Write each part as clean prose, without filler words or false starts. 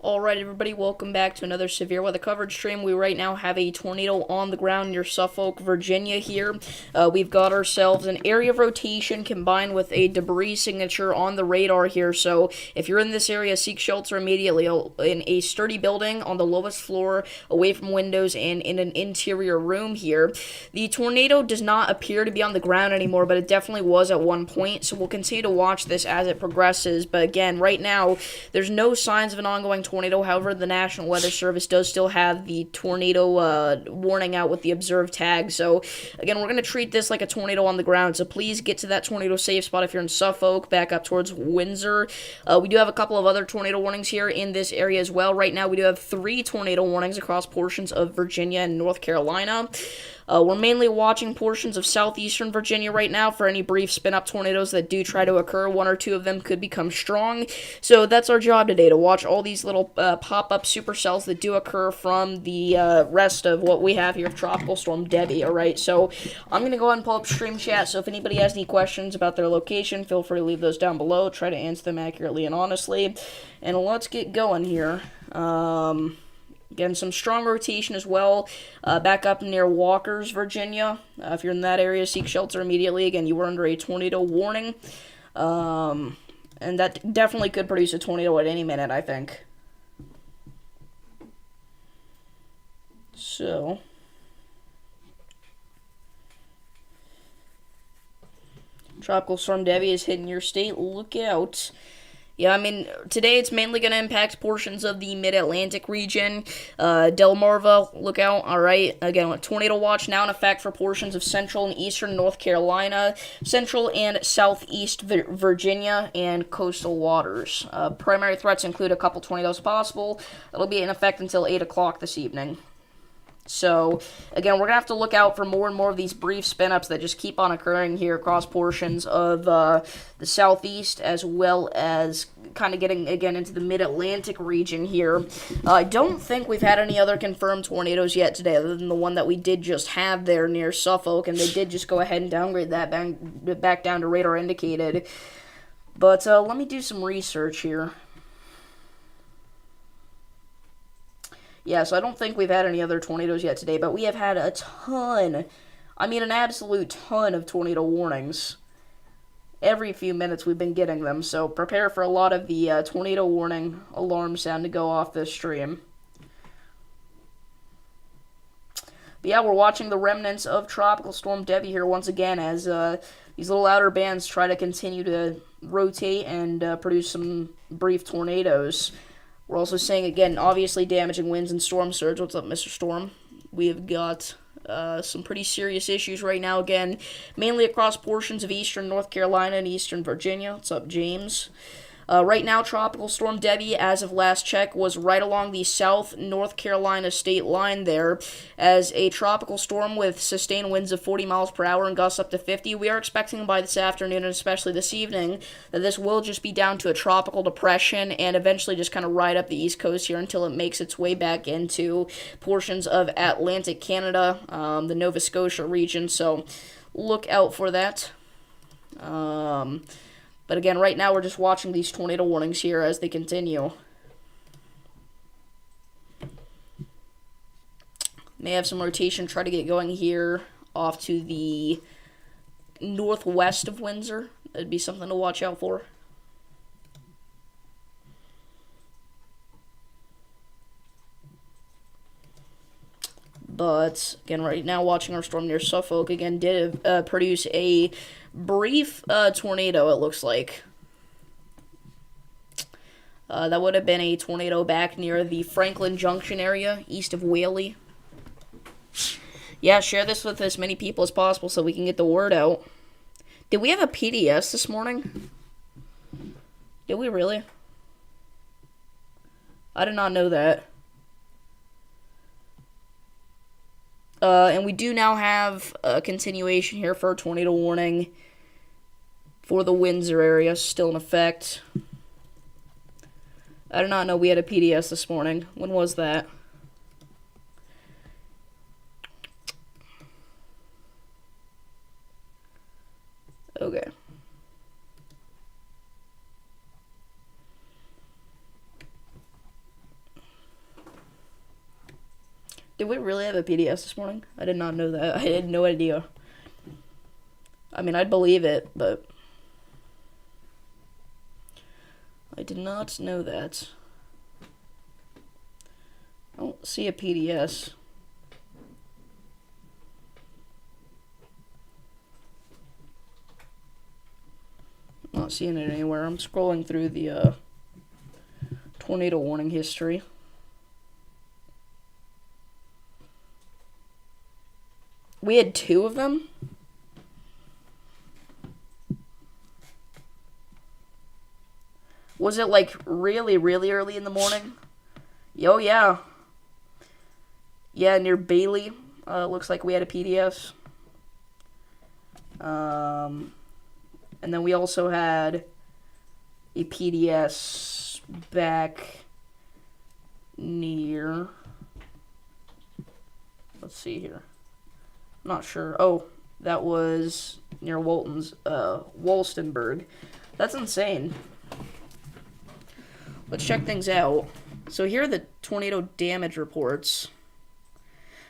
Alright everybody, welcome back to another severe weather coverage stream. We right now have a tornado on the ground near Suffolk, Virginia here. We've got ourselves an area of rotation combined with a debris signature on the radar here. So if you're in this area, seek shelter immediately in a sturdy building on the lowest floor, away from windows and in an interior room here. The tornado does not appear to be on the ground anymore, but it definitely was at one point. So we'll continue to watch this as it progresses. But again, right now, there's no signs of an ongoing tornado. However, the National Weather Service does still have the tornado warning out with the observed tag. So, again, we're going to treat this like a tornado on the ground. So please get to that tornado safe spot if you're in Suffolk, back up towards Windsor. We do have a couple of other tornado warnings here in this area as well. Right now, we do have 3 tornado warnings across portions of Virginia and North Carolina. We're mainly watching portions of southeastern Virginia right now for any brief spin-up tornadoes that do try to occur. 1 or 2 of them could become strong. So that's our job today, to watch all these little pop-up supercells that do occur from the rest of what we have here of Tropical Storm Debby. Alright, so I'm going to go ahead and pull up stream chat, so if anybody has any questions about their location, feel free to leave those down below. Try to answer them accurately and honestly. And let's get going here. Again, some strong rotation as well, back up near Walkers, Virginia. If you're in that area, seek shelter immediately. Again, you were under a tornado warning, and that definitely could produce a tornado at any minute, I think. So, Tropical Storm Debby is hitting your state. Look out. Yeah, I mean, today it's mainly going to impact portions of the mid-Atlantic region. Delmarva, look out, alright. Again, tornado watch now in effect for portions of central and eastern North Carolina, central and southeast Virginia, and coastal waters. Primary threats include a couple tornadoes possible. That'll be in effect until 8 o'clock this evening. So, again, we're going to have to look out for more and more of these brief spin-ups that just keep on occurring here across portions of the southeast, as well as kind of getting, again, into the mid-Atlantic region here. I don't think we've had any other confirmed tornadoes yet today, other than the one that we did just have there near Suffolk, and they did just go ahead and downgrade that back down to radar indicated. But let me do some research here. Yeah, so I don't think we've had any other tornadoes yet today, but we have had a ton, I mean an absolute ton of tornado warnings. Every few minutes we've been getting them, so prepare for a lot of the tornado warning alarm sound to go off this stream. But yeah, we're watching the remnants of Tropical Storm Debby here once again as these little outer bands try to continue to rotate and produce some brief tornadoes. We're also seeing, again, obviously damaging winds and storm surge. What's up, Mr. Storm? We have got some pretty serious issues right now, again, mainly across portions of eastern North Carolina and eastern Virginia. What's up, James? Right now, Tropical Storm Debby, as of last check, was right along the South North Carolina state line there as a tropical storm with sustained winds of 40 miles per hour and gusts up to 50. We are expecting by this afternoon, and especially this evening, that this will just be down to a tropical depression and eventually just kind of ride up the east coast here until it makes its way back into portions of Atlantic Canada, the Nova Scotia region, so look out for that. But again, right now we're just watching these tornado warnings here as they continue. May have some rotation, try to get going here off to the northwest of Windsor. That'd be something to watch out for. But, again, right now watching our storm near Suffolk, again, did produce a brief tornado, it looks like. That would have been a tornado back near the Franklin Junction area, east of Whaley. Yeah, share this with as many people as possible so we can get the word out. Did we have a PDS this morning? Did we really? I did not know that. And we do now have a continuation here for a tornado warning for the Windsor area, still in effect. I did not know we had a PDS this morning. When was that? Okay. Did we really have a PDS this morning? I did not know that. I had no idea. I mean, I'd believe it, but I did not know that. I don't see a PDS. Not seeing it anywhere. I'm scrolling through the tornado warning history. We had 2 of them? Was it like really, really early in the morning? Oh, yeah. Yeah, near Bailey. Looks like we had a PDS. And then we also had a PDS back near... Let's see here. I'm not sure. Oh, that was near Wolstenberg. That's insane. Let's check things out. So here are the tornado damage reports.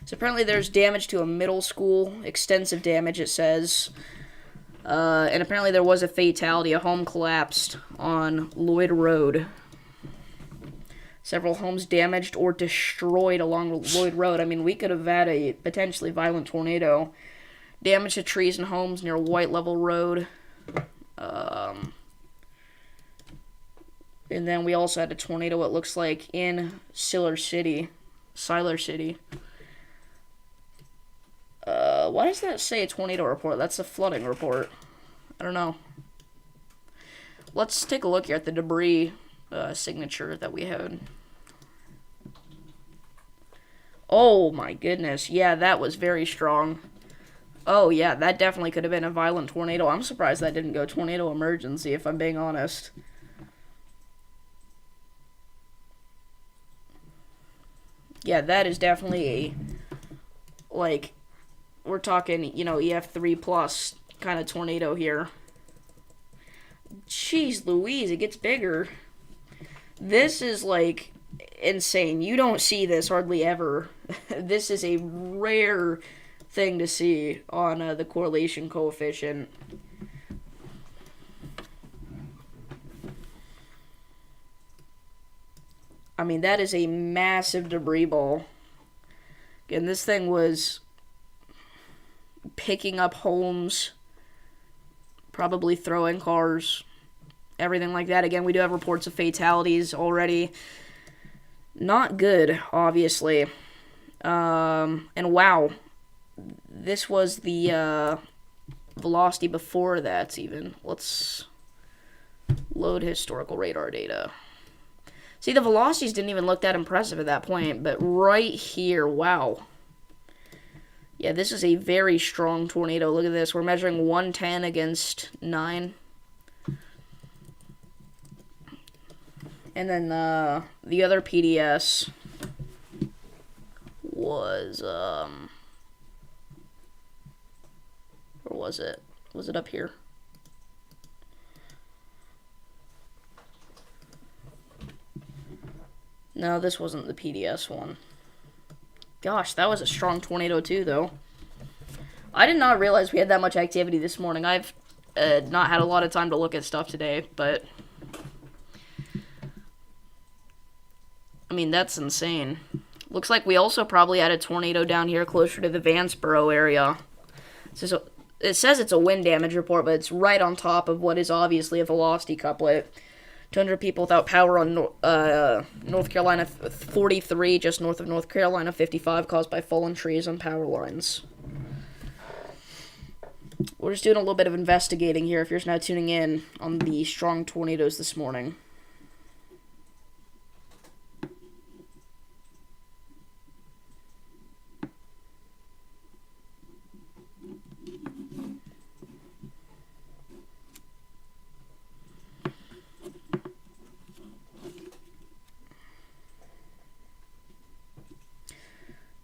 So apparently there's damage to a middle school, extensive damage it says. And apparently there was a fatality. A home collapsed on Lloyd Road. Several homes damaged or destroyed along Lloyd Road. I mean, we could have had a potentially violent tornado. Damage to trees and homes near White Level Road. And then we also had a tornado, it looks like, in Siler City. Why does that say a tornado report? That's a flooding report. I don't know. Let's take a look here at the debris signature that we had. Oh my goodness. Yeah, that was very strong. Oh yeah, that definitely could have been a violent tornado. I'm surprised that didn't go tornado emergency, if I'm being honest. Yeah, that is definitely a, like, we're talking, you know, EF3 plus kind of tornado here. Jeez Louise, it gets bigger. This is, like, insane. You don't see this hardly ever. This is a rare thing to see on the correlation coefficient. I mean, that is a massive debris ball. Again, this thing was picking up homes, probably throwing cars, everything like that. Again, we do have reports of fatalities already. Not good, obviously. And wow, this was the velocity before that even. Let's load historical radar data. See, the velocities didn't even look that impressive at that point, but right here, wow. Yeah, this is a very strong tornado. Look at this. We're measuring 110 against 9. And then the other PDS was, where was it? Was it up here? No, this wasn't the PDS one. Gosh, that was a strong tornado too, though. I did not realize we had that much activity this morning. I've not had a lot of time to look at stuff today, but I mean, that's insane. Looks like we also probably had a tornado down here closer to the Vanceboro area. So it says it's a wind damage report, but it's right on top of what is obviously a velocity couplet. 200 people without power on North Carolina 43, just north of North Carolina 55, caused by fallen trees on power lines. We're just doing a little bit of investigating here if you're just now tuning in on the strong tornadoes this morning.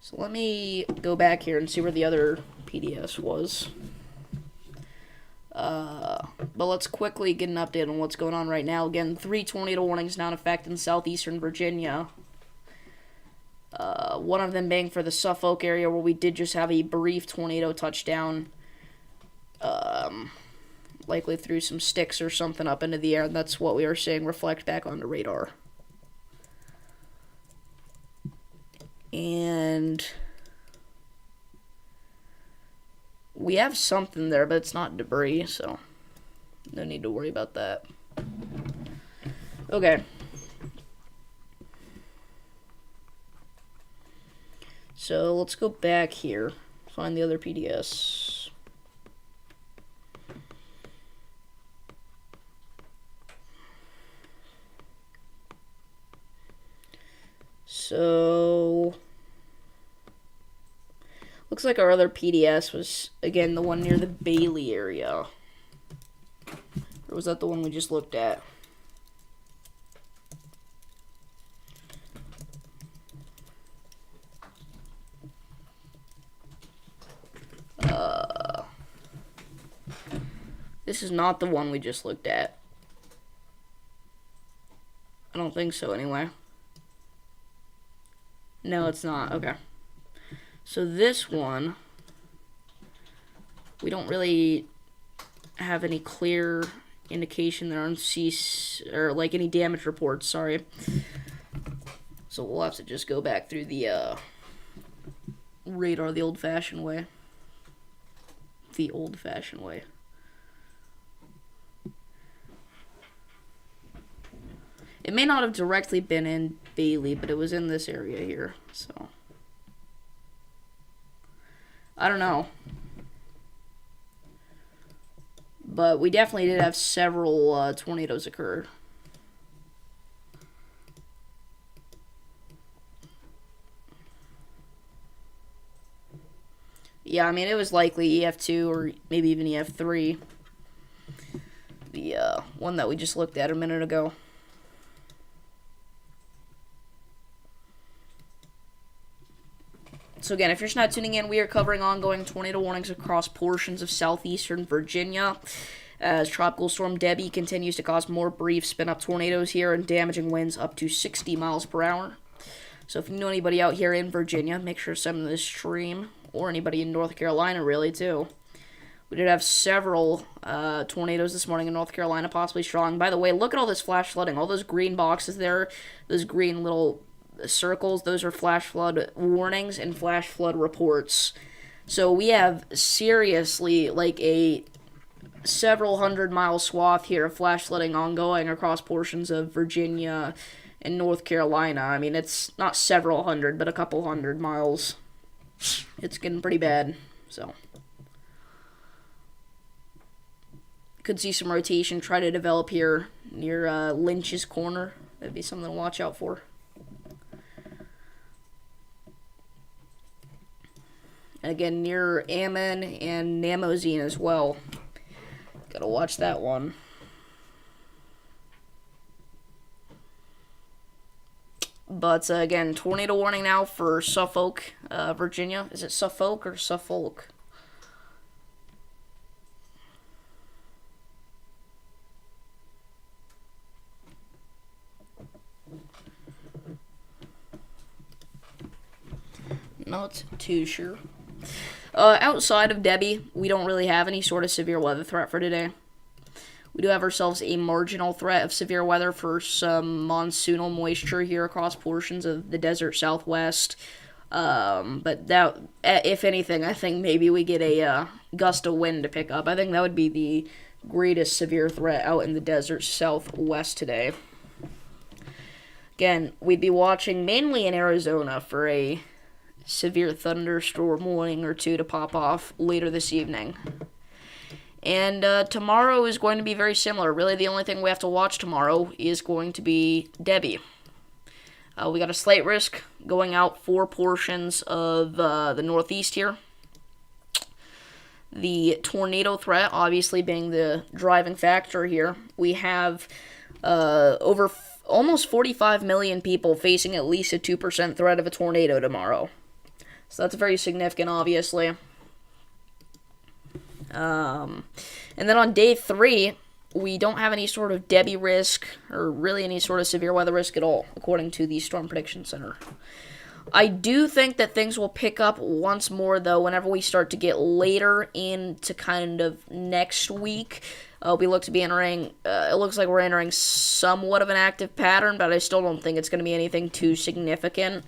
So let me go back here and see where the other PDS was. But let's quickly get an update on what's going on right now. Again, 3 tornado warnings now in effect in southeastern Virginia. One of them being for the Suffolk area, where we did just have a brief tornado touchdown. Likely threw some sticks or something up into the air, and that's what we are seeing reflect back on the radar. And we have something there, but it's not debris, so no need to worry about that. Okay. So let's go back here, find the other PDS. So, looks like our other PDS was, again, the one near the Bailey area. Or was that the one we just looked at? This is not the one we just looked at. I don't think so, anyway. No, it's not. Okay. So this one, we don't really have any clear indication there on or like any damage reports, sorry. So we'll have to just go back through the radar the old-fashioned way. The old-fashioned way. It may not have directly been in Bailey, but it was in this area here, so. I don't know. But we definitely did have several tornadoes occur. Yeah, I mean, it was likely EF2 or maybe even EF3. The one that we just looked at a minute ago. So again, if you're just not tuning in, we are covering ongoing tornado warnings across portions of southeastern Virginia, as Tropical Storm Debby continues to cause more brief spin-up tornadoes here and damaging winds up to 60 miles per hour. So if you know anybody out here in Virginia, make sure to send them this stream, or anybody in North Carolina, really, too. We did have several tornadoes this morning in North Carolina, possibly strong. By the way, look at all this flash flooding. All those green boxes there, those green little circles, those are flash flood warnings and flash flood reports. So we have seriously like a several 100-mile swath here of flash flooding ongoing across portions of Virginia and North Carolina. I mean, it's not several hundred, but a couple 100 miles. It's getting pretty bad, so. Could see some rotation try to develop here near Lynch's Corner. That'd be something to watch out for. Again, near Ammon and Namozine as well. Gotta watch that one. But again, tornado warning now for Suffolk, Virginia. Is it Suffolk or Suffolk? Not too sure. Outside of Debby, we don't really have any sort of severe weather threat for today. We do have ourselves a marginal threat of severe weather for some monsoonal moisture here across portions of the desert southwest. But that, if anything, I think maybe we get a gust of wind to pick up. I think that would be the greatest severe threat out in the desert southwest today. Again, we'd be watching mainly in Arizona for a severe thunderstorm warning or two to pop off later this evening. And tomorrow is going to be very similar. Really, the only thing we have to watch tomorrow is going to be Debby. We got a slight risk going out for portions of the northeast here. The tornado threat, obviously, being the driving factor here. We have over almost 45 million people facing at least a 2% threat of a tornado tomorrow. So that's very significant, obviously. And then on day 3, we don't have any sort of Debby risk, or really any sort of severe weather risk at all, according to the Storm Prediction Center. I do think that things will pick up once more, though, whenever we start to get later into kind of next week. We look to be entering, it looks like we're entering somewhat of an active pattern, but I still don't think it's going to be anything too significant.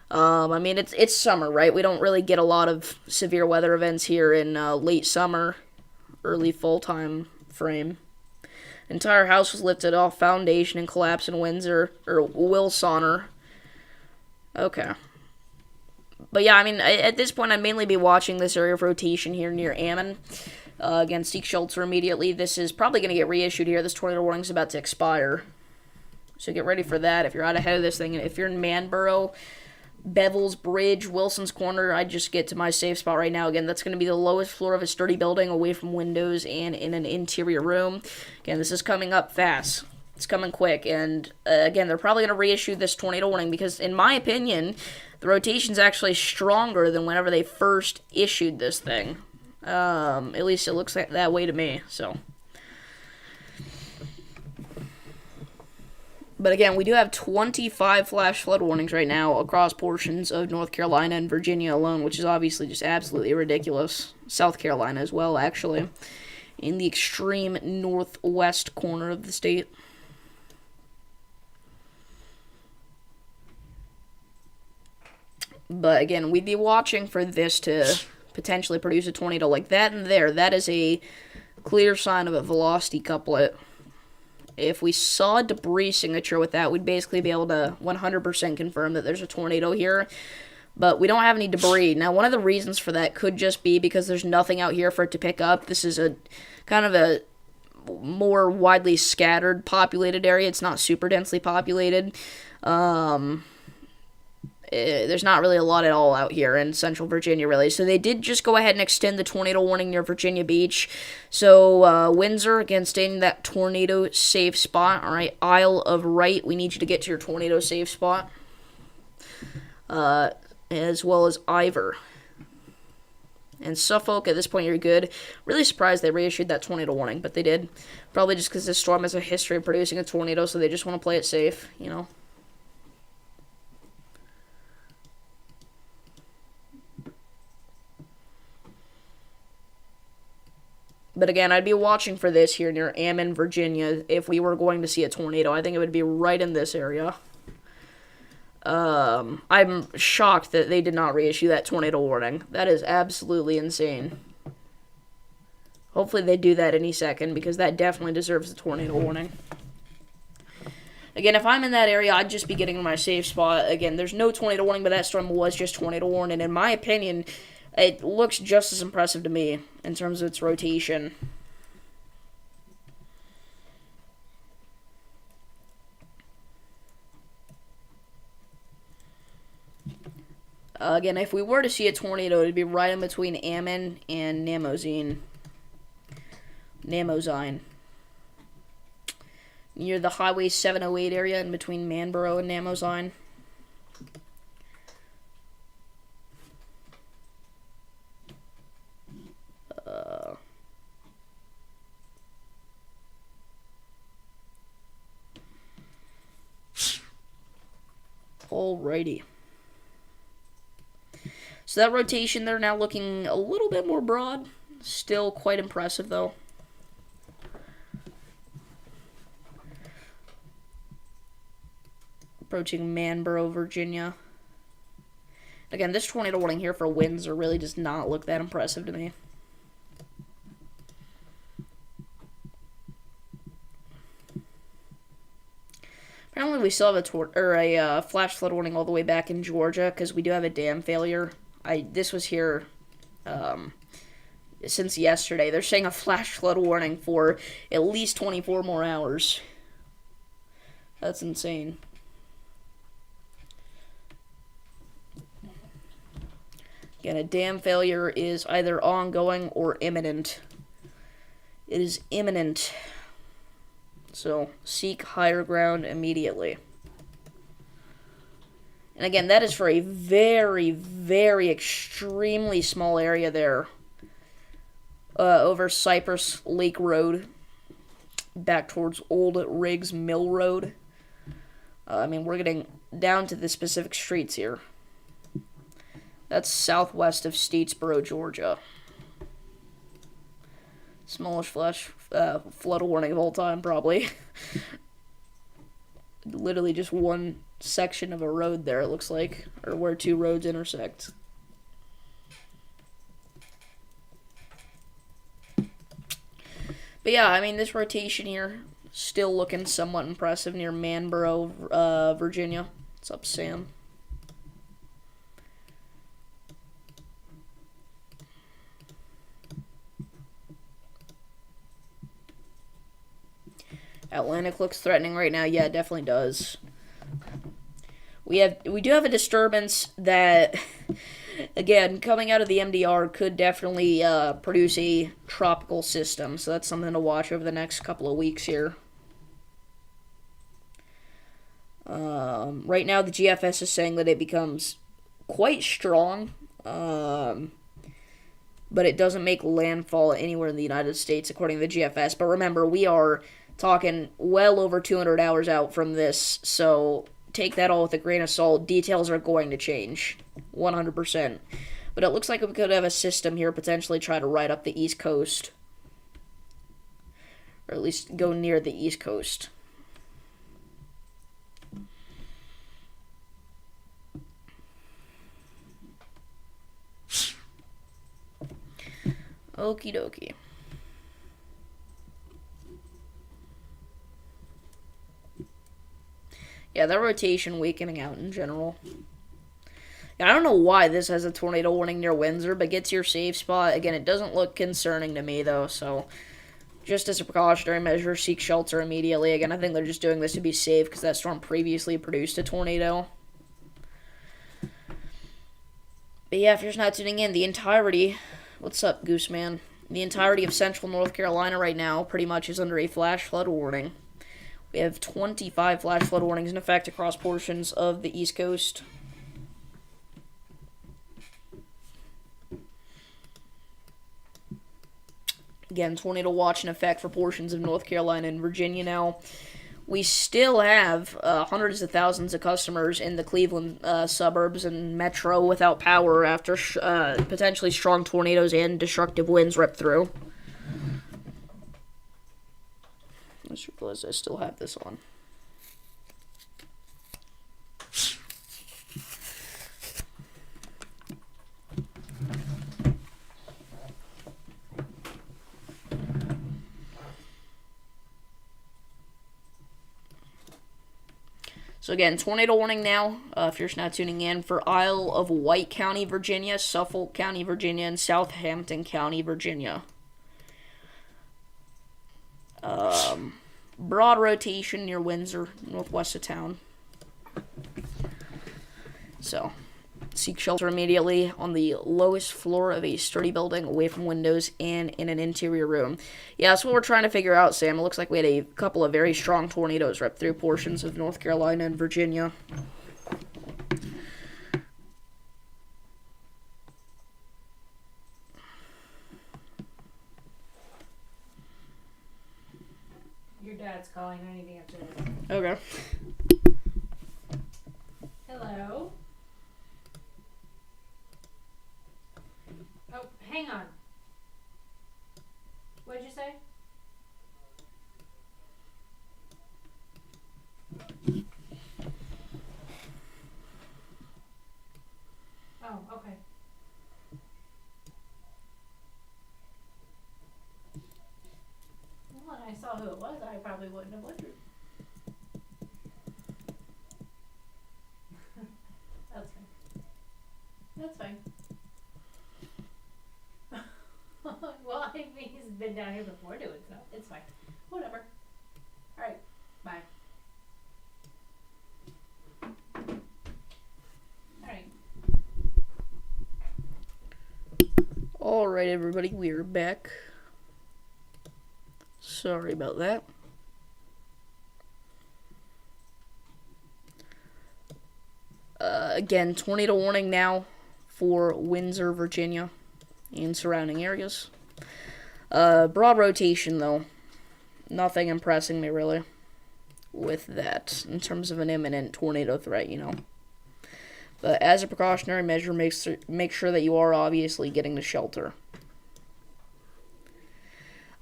I mean, it's summer, right? We don't really get a lot of severe weather events here in late summer, early fall time frame. Entire house was lifted off foundation and collapsed in Windsor, or Wilsoner. Okay. But yeah, I mean, at this point, I'd mainly be watching this area of rotation here near Ammon. Again, seek shelter immediately. This is probably going to get reissued here. This tornado warning is about to expire. So get ready for that if you're out ahead of this thing. If you're in Manborough, Bevel's Bridge, Wilson's Corner, I'd just get to my safe spot right now. Again, that's going to be the lowest floor of a sturdy building, away from windows and in an interior room. Again, this is coming up fast. It's coming quick. And again, they're probably going to reissue this tornado warning because, in my opinion, the rotation's actually stronger than whenever they first issued this thing. At least it looks like that way to me, so. But again, we do have 25 flash flood warnings right now across portions of North Carolina and Virginia alone, which is obviously just absolutely ridiculous. South Carolina as well, actually, in the extreme northwest corner of the state. But again, we'd be watching for this to potentially produce a tornado like that and there. That is a clear sign of a velocity couplet. If we saw a debris signature with that, we'd basically be able to 100% confirm that there's a tornado here. But we don't have any debris. Now, one of the reasons for that could just be because there's nothing out here for it to pick up. This is a kind of a more widely scattered, populated area. It's not super densely populated. There's not really a lot at all out here in central Virginia, really. So they did just go ahead and extend the tornado warning near Virginia Beach. So Windsor, again, staying in that tornado safe spot. All right, Isle of Wight, we need you to get to your tornado safe spot. As well as Ivor. And Suffolk, at this point, you're good. Really surprised they reissued that tornado warning, but they did. Probably just because this storm has a history of producing a tornado, so they just want to play it safe, you know. But again, I'd be watching for this here near Ammon, Virginia, if we were going to see a tornado. I think it would be right in this area. I'm shocked that they did not reissue that tornado warning. That is absolutely insane. Hopefully they do that any second, because that definitely deserves a tornado warning. Again, if I'm in that area, I'd just be getting in my safe spot. Again, there's no tornado warning, but that storm was just tornado warned, and in my opinion, it looks just as impressive to me in terms of its rotation. Again, if we were to see a tornado, it would be right in between Ammon and Namozine. Near the Highway 708 area in between Manborough and Namozine. Alrighty. So that rotation, they're now looking a little bit more broad. Still quite impressive, though. Approaching Manborough, Virginia. Again, this tornado warning here for Windsor really does not look that impressive to me. Apparently we still have a flash flood warning all the way back in Georgia, because we do have a dam failure. This was here since yesterday. They're saying a flash flood warning for at least 24 more hours. That's insane. Again, a dam failure is either ongoing or imminent. It is imminent. So, seek higher ground immediately. And again, that is for a very, very extremely small area there. Over Cypress Lake Road. Back towards Old Riggs Mill Road. I mean, we're getting down to the specific streets here. That's southwest of Statesboro, Georgia. Smallest flood warning of all time, probably. Literally just one section of a road there, it looks like. Or where two roads intersect. But yeah, I mean, this rotation here, still looking somewhat impressive near Manborough, Virginia. What's up, Sam? Atlantic looks threatening right now. Yeah, it definitely does. We do have a disturbance that, again, coming out of the MDR could definitely produce a tropical system. So that's something to watch over the next couple of weeks here. Right now, the GFS is saying that it becomes quite strong, but it doesn't make landfall anywhere in the United States, according to the GFS. But remember, we are talking well over 200 hours out from this, so take that all with a grain of salt. Details are going to change, 100%. But it looks like we could have a system here potentially try to ride up the East Coast, or at least go near the East Coast. Okie dokie. Yeah, that rotation weakening out in general. Yeah, I don't know why this has a tornado warning near Windsor, but get to your safe spot. Again, it doesn't look concerning to me, though, so just as a precautionary measure, seek shelter immediately. Again, I think they're just doing this to be safe because that storm previously produced a tornado. But yeah, if you're just not tuning in, the entirety... What's up, Gooseman? The entirety of central North Carolina right now pretty much is under a flash flood warning. We have 25 flash flood warnings in effect across portions of the East Coast. Again, tornado watch in effect for portions of North Carolina and Virginia now. We still have hundreds of thousands of customers in the Cleveland suburbs and metro without power after potentially strong tornadoes and destructive winds rip through. I just realized I still have this on. So again, tornado warning now, if you're just not tuning in, for Isle of Wight County, Virginia, Suffolk County, Virginia, and Southampton County, Virginia. Broad rotation near Windsor, northwest of town. So, seek shelter immediately on the lowest floor of a sturdy building, away from windows, and in an interior room. Yeah, that's what we're trying to figure out, Sam. It looks like we had a couple of very strong tornadoes rip through portions of North Carolina and Virginia. Your dad's calling. I need to answer this. Okay. Hello? Oh, hang on. What'd you say? Oh, okay. Well, when I saw who it was, I probably wouldn't have wondered. That's fine. That's fine. Well, I mean, he's been down here before doing stuff. It's fine. Whatever. Alright, bye. Alright. Alright, everybody, we're back. Sorry about that. Again, tornado warning now for Windsor, Virginia, and surrounding areas. Broad rotation, though. Nothing impressing me, really, with that, in terms of an imminent tornado threat, you know. But as a precautionary measure, make sure that you are obviously getting to shelter.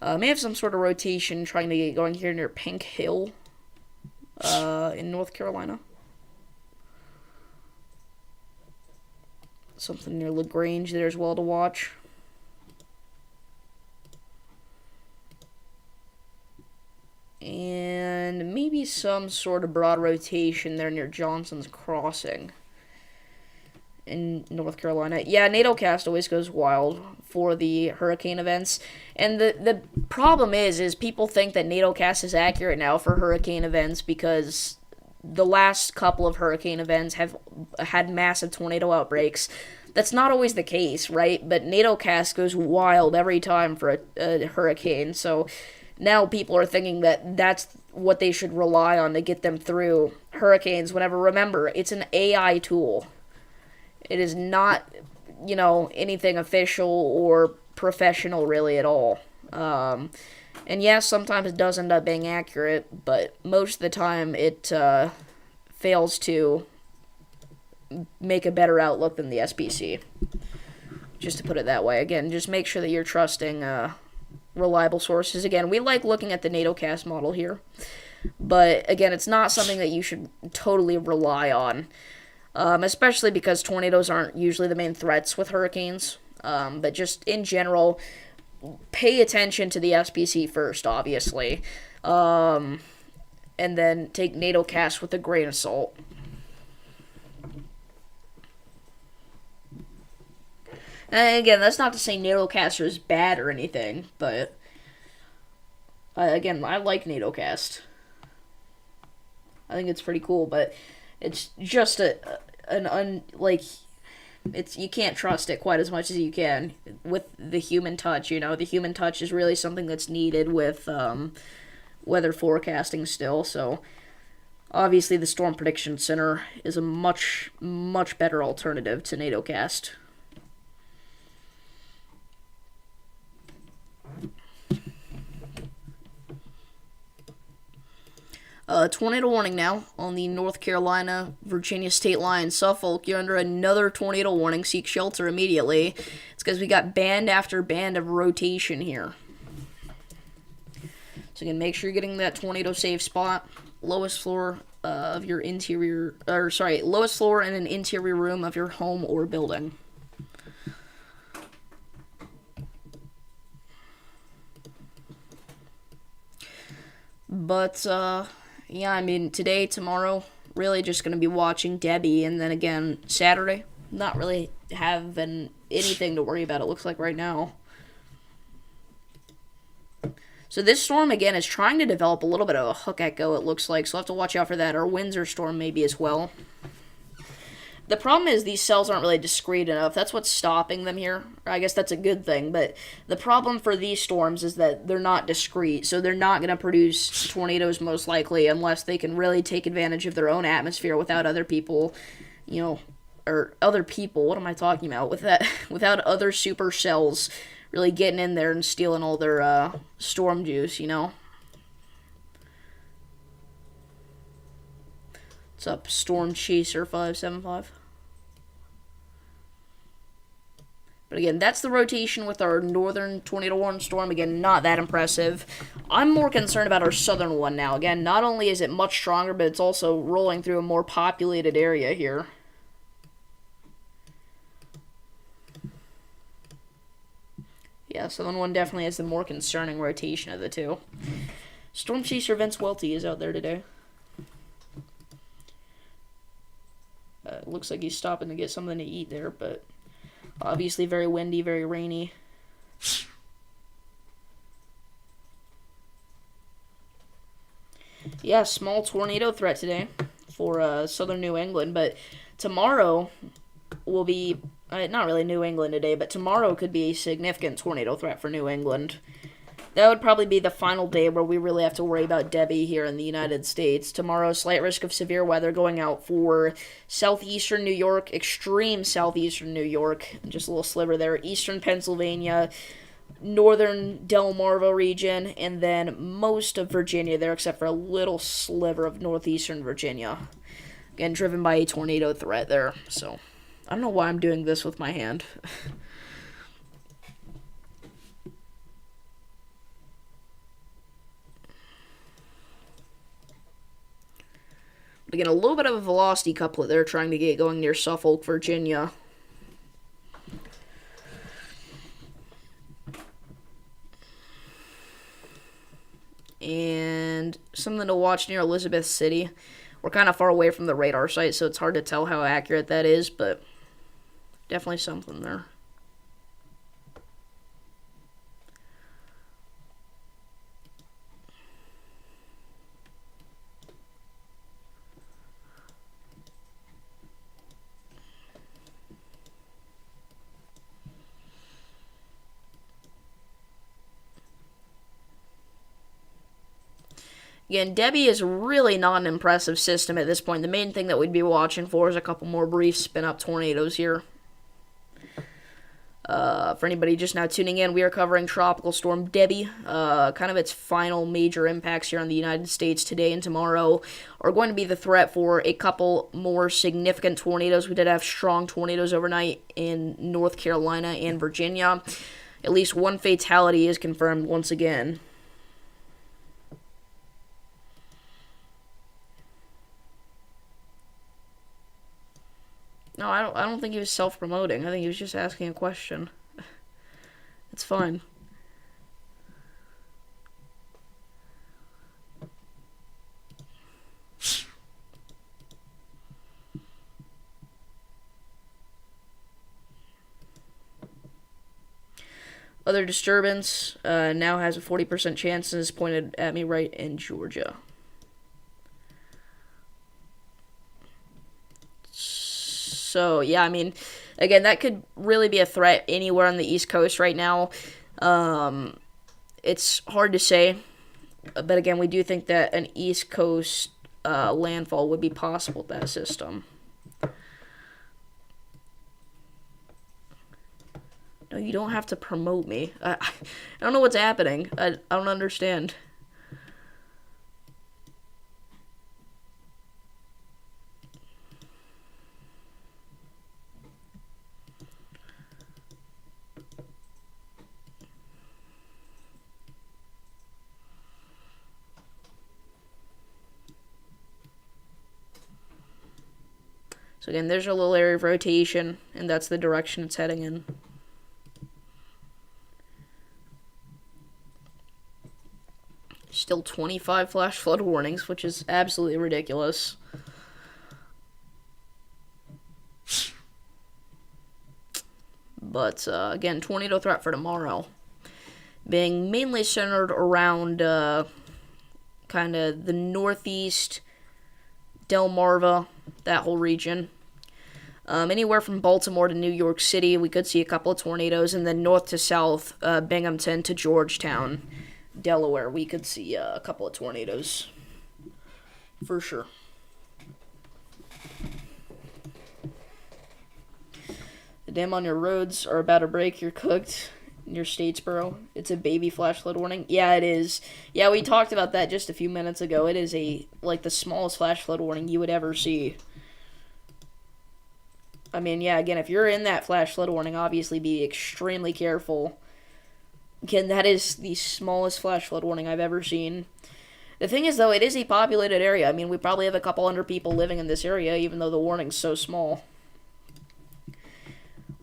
May have some sort of rotation trying to get going here near Pink Hill in North Carolina. Something near LaGrange there as well to watch. And maybe some sort of broad rotation there near Johnson's Crossing in North Carolina. Yeah, NATOcast always goes wild for the hurricane events. And the problem is people think that NATOcast is accurate now for hurricane events because the last couple of hurricane events have had massive tornado outbreaks. That's not always the case, right? But NATOcast goes wild every time for a hurricane. So now people are thinking that that's what they should rely on to get them through hurricanes. Whenever, remember, it's an AI tool. It is not, anything official or professional really at all. And yes, sometimes it does end up being accurate, but most of the time it fails to make a better outlook than the SPC. Just to put it that way. Again, just make sure that you're trusting reliable sources. Again, we like looking at the NATOcast model here, but again, it's not something that you should totally rely on. Especially because tornadoes aren't usually the main threats with hurricanes. But just in general, pay attention to the SPC first, obviously. And then take NATOcast with a grain of salt. And again, that's not to say NATOcast is bad or anything, but again, I like NATOcast. I think it's pretty cool, but it's just you can't trust it quite as much as you can with the human touch. The human touch is really something that's needed with weather forecasting still. So obviously, the Storm Prediction Center is a much better alternative to NATOcast. Tornado warning now on the North Carolina, Virginia state line. Suffolk, you're under another tornado warning. Seek shelter immediately. It's because we got band after band of rotation here. So again, make sure you're getting that tornado safe spot. Lowest floor of your lowest floor in an interior room of your home or building. But, yeah, I mean, today, tomorrow, really just going to be watching Debby, and then again, Saturday, not really having anything to worry about, it looks like right now. So this storm, again, is trying to develop a little bit of a hook echo, it looks like, so we'll have to watch out for that. Our Windsor storm maybe as well. The problem is these cells aren't really discrete enough. That's what's stopping them here. I guess that's a good thing, but the problem for these storms is that they're not discrete, so they're not going to produce tornadoes most likely unless they can really take advantage of their own atmosphere without other people, or other people, what am I talking about? Without other supercells really getting in there and stealing all their storm juice, What's up, Storm Chaser 575? But again, that's the rotation with our northern tornado warning storm. Again, not that impressive. I'm more concerned about our southern one now. Again, not only is it much stronger, but it's also rolling through a more populated area here. Yeah, southern one definitely has the more concerning rotation of the two. Storm Chaser Vince Welty is out there today. Looks like he's stopping to get something to eat there, but obviously very windy, very rainy. Yeah, small tornado threat today for southern New England, but tomorrow will be, not really New England today, but tomorrow could be a significant tornado threat for New England. That would probably be the final day where we really have to worry about Debby here in the United States. Tomorrow, slight risk of severe weather going out for southeastern New York, extreme southeastern New York, just a little sliver there, eastern Pennsylvania, northern Delmarva region, and then most of Virginia there, except for a little sliver of northeastern Virginia. Again, driven by a tornado threat there. So, I don't know why I'm doing this with my hand. But again, a little bit of a velocity couplet there trying to get going near Suffolk, Virginia. And something to watch near Elizabeth City. We're kind of far away from the radar site, so it's hard to tell how accurate that is, but definitely something there. Again, Debby is really not an impressive system at this point. The main thing that we'd be watching for is a couple more brief spin-up tornadoes here. For anybody just now tuning in, we are covering Tropical Storm Debby. Kind of its final major impacts here on the United States today and tomorrow are going to be the threat for a couple more significant tornadoes. We did have strong tornadoes overnight in North Carolina and Virginia. At least one fatality is confirmed once again. No, I don't think he was self-promoting. I think he was just asking a question. It's fine. Other disturbance now has a 40% chance and is pointed at me right in Georgia. So, yeah, I mean, again, that could really be a threat anywhere on the East Coast right now. It's hard to say, but again, we do think that an East Coast landfall would be possible with that system. No, you don't have to promote me. I don't know what's happening. I don't understand. So again, there's a little area of rotation, and that's the direction it's heading in. Still 25 flash flood warnings, which is absolutely ridiculous. But, again, tornado threat for tomorrow. Being mainly centered around, kind of the northeast, Delmarva, that whole region. Anywhere from Baltimore to New York City, we could see a couple of tornadoes, and then north to south, Binghamton to Georgetown, Delaware, we could see a couple of tornadoes, for sure. The dam on your roads are about to break, you're cooked. Near Statesboro, it's a baby flash flood warning. Yeah, it is. Yeah, we talked about that just a few minutes ago. It is the smallest flash flood warning you would ever see. I mean, yeah, again, if you're in that flash flood warning, obviously be extremely careful. Again, that is the smallest flash flood warning I've ever seen. The thing is, though, it is a populated area. I mean, we probably have a couple hundred people living in this area, even though the warning's so small.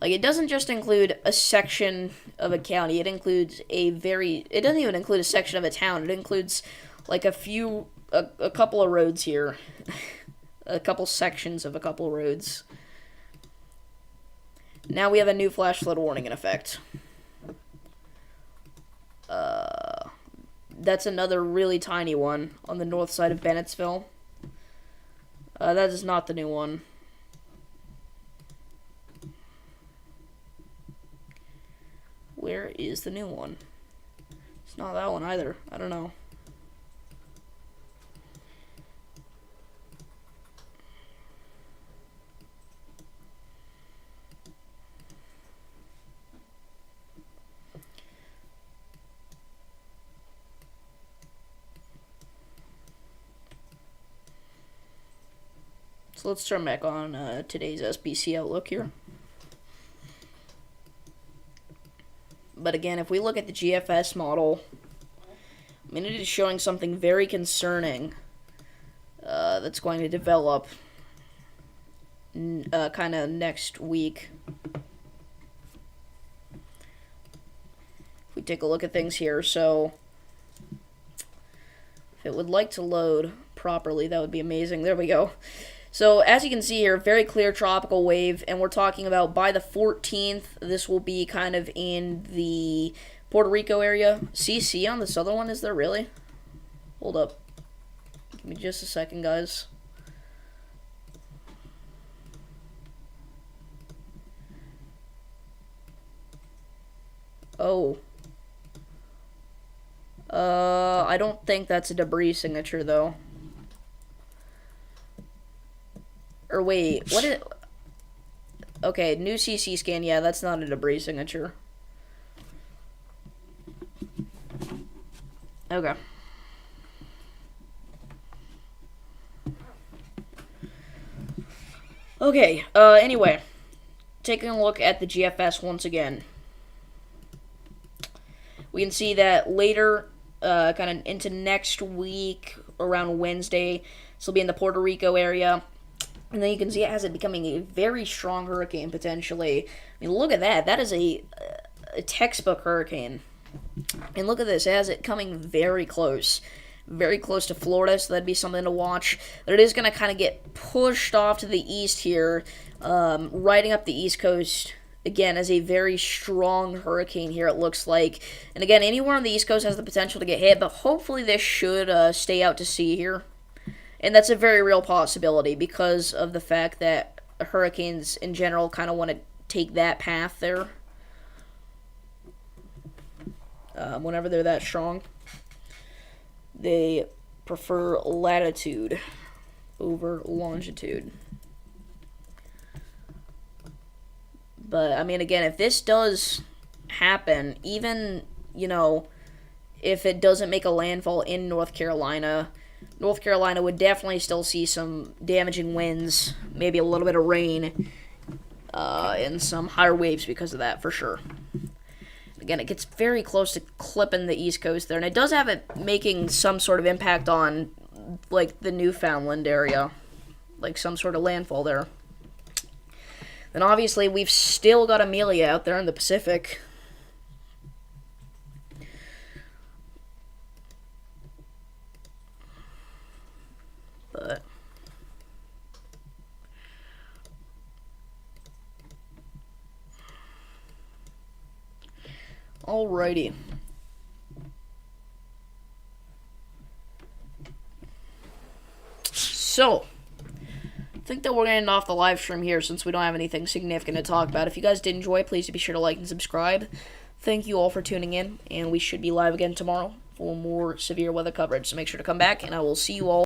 Like, it doesn't just include a section of a county. It includes it doesn't even include a section of a town. It includes, like, a couple of roads here. A couple sections of a couple of roads. Now we have a new flash flood warning in effect. That's another really tiny one on the north side of Bennettsville. That is not the new one. Where is the new one? It's not that one either. I don't know. So let's turn back on today's SBC outlook here. But again, if we look at the GFS model, I mean, it is showing something very concerning that's going to develop kind of next week. If we take a look at things here, so if it would like to load properly, that would be amazing. There we go. So as you can see here, very clear tropical wave, and we're talking about by the 14th, this will be kind of in the Puerto Rico area. CC on this other one, is there really? Hold up. Give me just a second, guys. Oh. I don't think that's a Debby signature, though. Or wait, what is... Okay, new CC scan, yeah, that's not a Debby signature. Okay. Okay, anyway. Taking a look at the GFS once again. We can see that later, kind of into next week, around Wednesday, this will be in the Puerto Rico area. And then you can see it has it becoming a very strong hurricane, potentially. I mean, look at that. That is a textbook hurricane. And look at this. It has it coming very close. Very close to Florida, so that'd be something to watch. But it is going to kind of get pushed off to the east here, riding up the east coast. Again, as a very strong hurricane here, it looks like. And again, anywhere on the east coast has the potential to get hit, but hopefully this should stay out to sea here. And that's a very real possibility because of the fact that hurricanes in general kind of want to take that path there. Whenever they're that strong, they prefer latitude over longitude. But, I mean, again, if this does happen, even, you know, if it doesn't make a landfall in North Carolina would definitely still see some damaging winds, maybe a little bit of rain, and some higher waves because of that, for sure. Again, it gets very close to clipping the East Coast there, and it does have it making some sort of impact on, like, the Newfoundland area, like some sort of landfall there. Then obviously we've still got Amelia out there in the Pacific. But alrighty. So I think that we're going to end off the live stream here since we don't have anything significant to talk about. If you guys did enjoy, please be sure to like and subscribe. Thank you all for tuning in, and we should be live again tomorrow for more severe weather coverage. So make sure to come back, and I will see you all